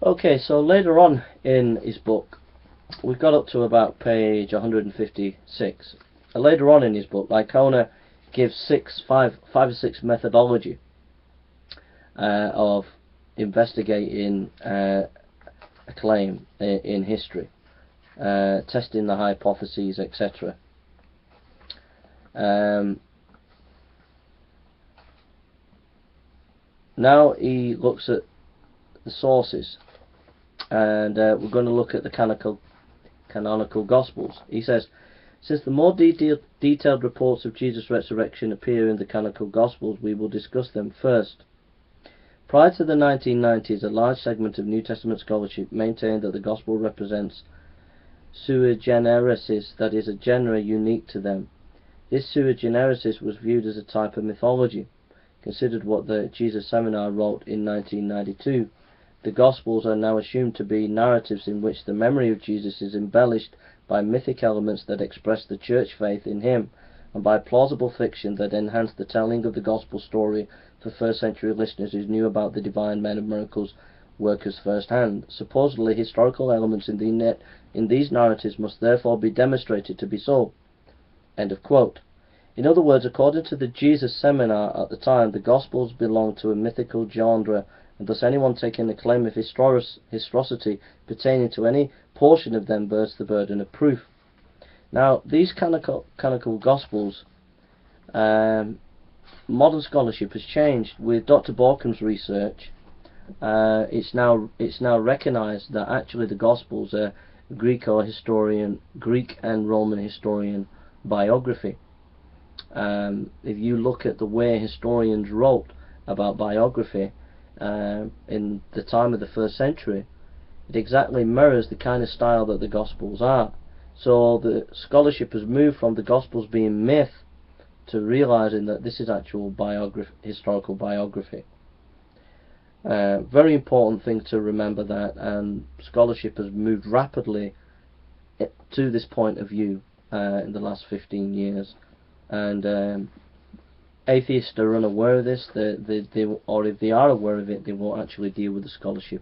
Okay, so later on in his book, we've got up to about page 156. Later on in his book, Licona gives five or six methodology of investigating a claim in history, testing the hypotheses, etc. Now he looks at the sources, and we're going to look at the canonical Gospels. He says, since the more detailed reports of Jesus' resurrection appear in the canonical Gospels, we will discuss them first. Prior to the 1990s, a large segment of New Testament scholarship maintained that the Gospel represents sui generis, that is, a genre unique to them. This sui generis was viewed as a type of mythology. Considered what the Jesus Seminar wrote in 1992. The Gospels are now assumed to be narratives in which the memory of Jesus is embellished by mythic elements that express the church faith in him, and by plausible fiction that enhance the telling of the Gospel story for first-century listeners who knew about the divine men of miracles workers first-hand. Supposedly historical elements in these narratives must therefore be demonstrated to be so. End of quote. In other words, according to the Jesus Seminar at the time, the Gospels belonged to a mythical genre, and thus anyone taking a claim of historicity pertaining to any portion of them bears the burden of proof. Now, these canonical Gospels, modern scholarship has changed. With Dr. Borkham's research, it's now recognised that actually the Gospels are Greek and Roman historian biography. If you look at the way historians wrote about biography in the time of the first century, it exactly mirrors the kind of style that the Gospels are. So the scholarship has moved from the Gospels being myth to realizing that this is actual historical biography. Very important thing to remember that, and scholarship has moved rapidly to this point of view in the last 15 years. And atheists are unaware of this, or if they are aware of it, they won't actually deal with the scholarship